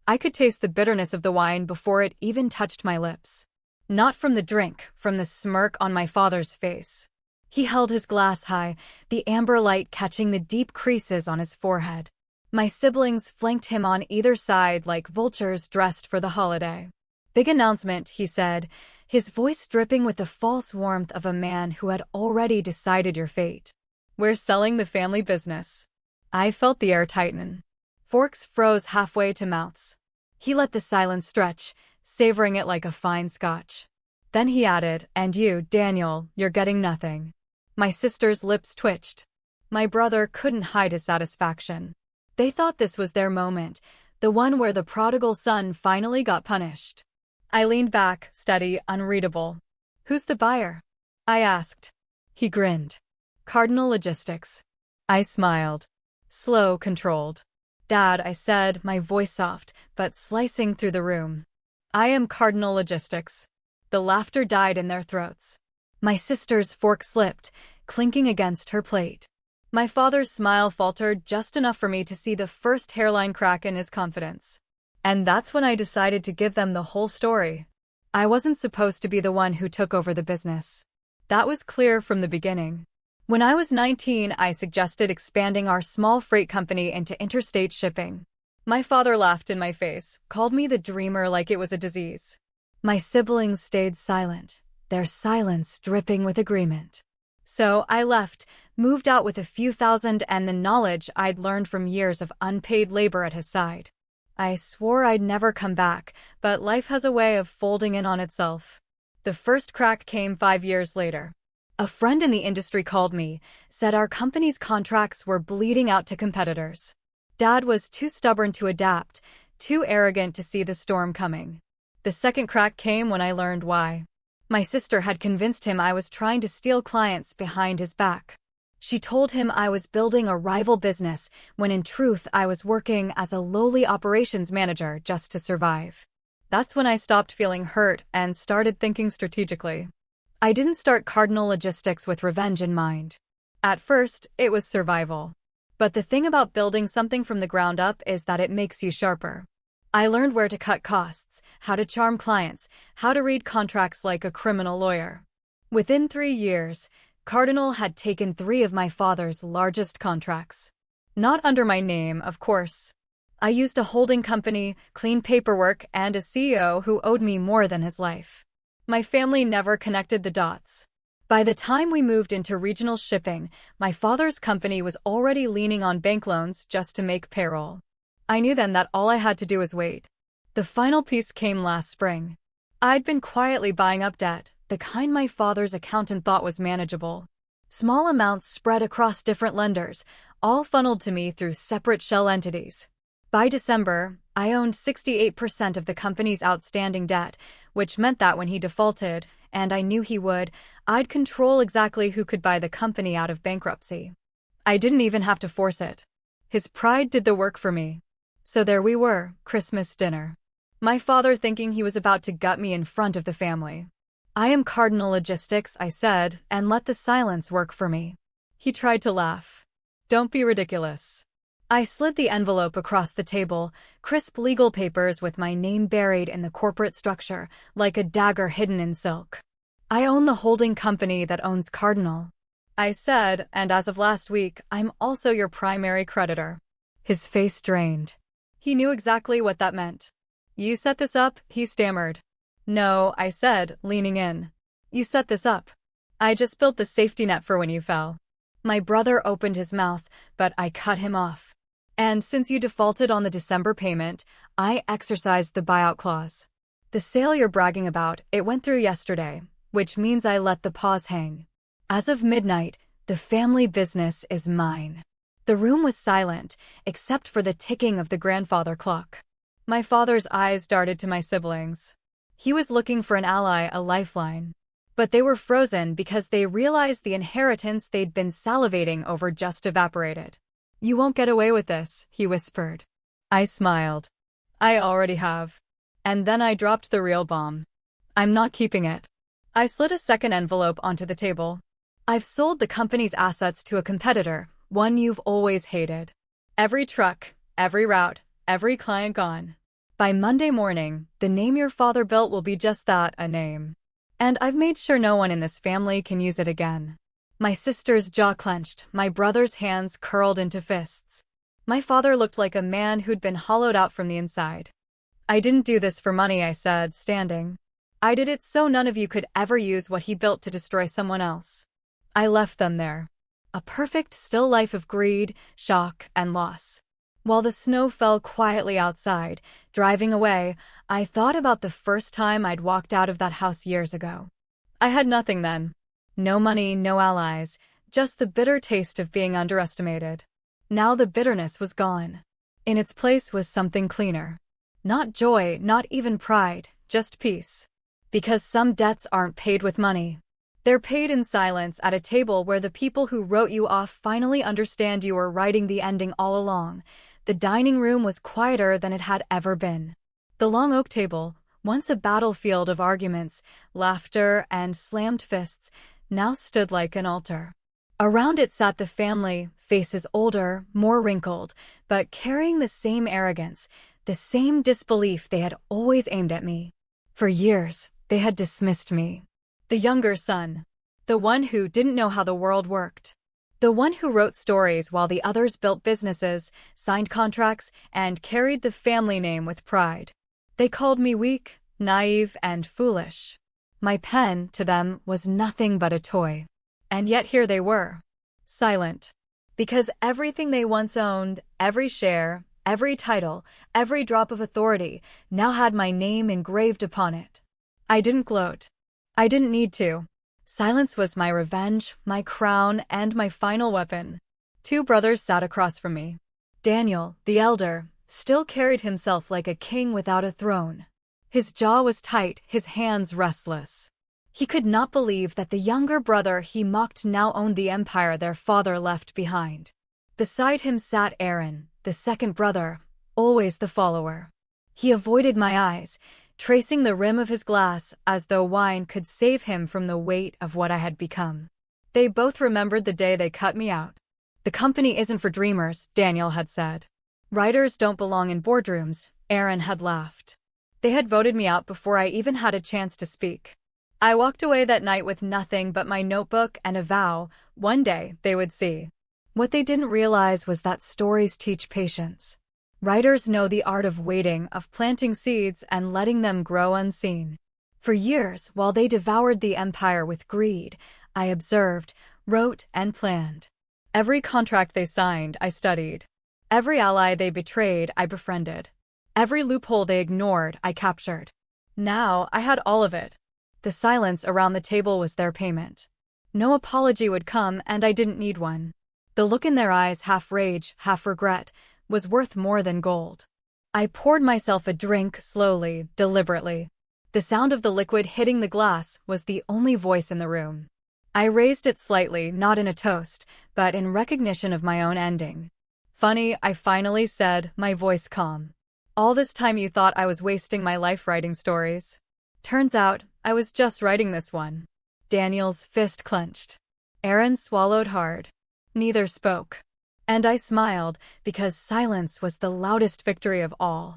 I could taste the bitterness of the wine before it even touched my lips. Not from the drink, from the smirk on my father's face. He held his glass high, the amber light catching the deep creases on his forehead. My siblings flanked him on either side like vultures dressed for the holiday. "Big announcement," he said, his voice dripping with the false warmth of a man who had already decided your fate. "We're selling the family business." I felt the air tighten. Forks froze halfway to mouths. He let the silence stretch, savoring it like a fine scotch. Then he added, "And you, Daniel, you're getting nothing." My sister's lips twitched. My brother couldn't hide his satisfaction. They thought this was their moment, the one where the prodigal son finally got punished. I leaned back, steady, unreadable. "Who's the buyer?" I asked. He grinned. "Cardinal Logistics." I smiled. Slow, controlled. "Dad," I said, my voice soft, but slicing through the room. "I am Cardinal Logistics." The laughter died in their throats. My sister's fork slipped, clinking against her plate. My father's smile faltered just enough for me to see the first hairline crack in his confidence. And that's when I decided to give them the whole story. I wasn't supposed to be the one who took over the business. That was clear from the beginning. When I was 19, I suggested expanding our small freight company into interstate shipping. My father laughed in my face, called me the dreamer like it was a disease. My siblings stayed silent, their silence dripping with agreement. So I left, moved out with a few thousand and the knowledge I'd learned from years of unpaid labor at his side. I swore I'd never come back, but life has a way of folding in on itself. The first crack came 5 years later. A friend in the industry called me, said our company's contracts were bleeding out to competitors. Dad was too stubborn to adapt, too arrogant to see the storm coming. The second crack came when I learned why. My sister had convinced him I was trying to steal clients behind his back. She told him I was building a rival business, when in truth I was working as a lowly operations manager just to survive. That's when I stopped feeling hurt and started thinking strategically. I didn't start Cardinal Logistics with revenge in mind. At first, it was survival. But the thing about building something from the ground up is that it makes you sharper. I learned where to cut costs, how to charm clients, how to read contracts like a criminal lawyer. Within 3 years, Cardinal had taken 3 of my father's largest contracts. Not under my name, of course. I used a holding company, clean paperwork, and a CEO who owed me more than his life. My family never connected the dots. By the time we moved into regional shipping, my father's company was already leaning on bank loans just to make payroll. I knew then that all I had to do was wait. The final piece came last spring. I'd been quietly buying up debt, the kind my father's accountant thought was manageable. Small amounts spread across different lenders, all funneled to me through separate shell entities. By December, I owned 68% of the company's outstanding debt, which meant that when he defaulted, and I knew he would, I'd control exactly who could buy the company out of bankruptcy. I didn't even have to force it. His pride did the work for me. So there we were, Christmas dinner. My father thinking he was about to gut me in front of the family. "I am Cardinal Logistics," I said, and let the silence work for me. He tried to laugh. "Don't be ridiculous." I slid the envelope across the table, crisp legal papers with my name buried in the corporate structure, like a dagger hidden in silk. "I own the holding company that owns Cardinal," I said, "and as of last week, I'm also your primary creditor." His face drained. He knew exactly what that meant. "You set this up?" he stammered. "No," I said, leaning in. "You set this up. I just built the safety net for when you fell." My brother opened his mouth, but I cut him off. "And since you defaulted on the December payment, I exercised the buyout clause. The sale you're bragging about, it went through yesterday, which means I let the pause hang. As of midnight, the family business is mine." The room was silent, except for the ticking of the grandfather clock. My father's eyes darted to my siblings. He was looking for an ally, a lifeline. But they were frozen because they realized the inheritance they'd been salivating over just evaporated. "You won't get away with this," he whispered. I smiled. "I already have." And then I dropped the real bomb. "I'm not keeping it." I slid a second envelope onto the table. "I've sold the company's assets to a competitor, one you've always hated. Every truck, every route, every client gone. By Monday morning, the name your father built will be just that, a name. And I've made sure no one in this family can use it again. My sister's jaw clenched, my brother's hands curled into fists. My father looked like a man who'd been hollowed out from the inside. I didn't do this for money, I said, standing. I did it so none of you could ever use what he built to destroy someone else. I left them there. A perfect still life of greed, shock, and loss. While the snow fell quietly outside, driving away, I thought about the first time I'd walked out of that house years ago. I had nothing then. No money, no allies, just the bitter taste of being underestimated. Now the bitterness was gone. In its place was something cleaner. Not joy, not even pride, just peace. Because some debts aren't paid with money. They're paid in silence at a table where the people who wrote you off finally understand you were writing the ending all along. The dining room was quieter than it had ever been. The long oak table, once a battlefield of arguments, laughter, and slammed fists, now stood like an altar. Around it sat the family, faces older, more wrinkled, but carrying the same arrogance, the same disbelief they had always aimed at me. For years, they had dismissed me. The younger son. The one who didn't know how the world worked. The one who wrote stories while the others built businesses, signed contracts, and carried the family name with pride. They called me weak, naive, and foolish. My pen, to them, was nothing but a toy. And yet here they were. Silent. Because everything they once owned, every share, every title, every drop of authority, now had my name engraved upon it. I didn't gloat. I didn't need to. Silence was my revenge, my crown, and my final weapon. Two brothers sat across from me. Daniel, the elder, still carried himself like a king without a throne. His jaw was tight, his hands restless. He could not believe that the younger brother he mocked now owned the empire their father left behind. Beside him sat Aaron, the second brother, always the follower. He avoided my eyes, tracing the rim of his glass as though wine could save him from the weight of what I had become. They both remembered the day they cut me out. The company isn't for dreamers, Daniel had said. Writers don't belong in boardrooms, Aaron had laughed. They had voted me out before I even had a chance to speak. I walked away that night with nothing but my notebook and a vow, one day they would see. What they didn't realize was that stories teach patience. Writers know the art of waiting, of planting seeds and letting them grow unseen. For years, while they devoured the empire with greed, I observed, wrote, and planned. Every contract they signed, I studied. Every ally they betrayed, I befriended. Every loophole they ignored, I captured. Now, I had all of it. The silence around the table was their payment. No apology would come, and I didn't need one. The look in their eyes, half rage, half regret, was worth more than gold. I poured myself a drink slowly, deliberately. The sound of the liquid hitting the glass was the only voice in the room. I raised it slightly, not in a toast, but in recognition of my own ending. Funny, I finally said, my voice calm. All this time you thought I was wasting my life writing stories. Turns out, I was just writing this one. Daniel's fist clenched. Aaron swallowed hard. Neither spoke. And I smiled, because silence was the loudest victory of all.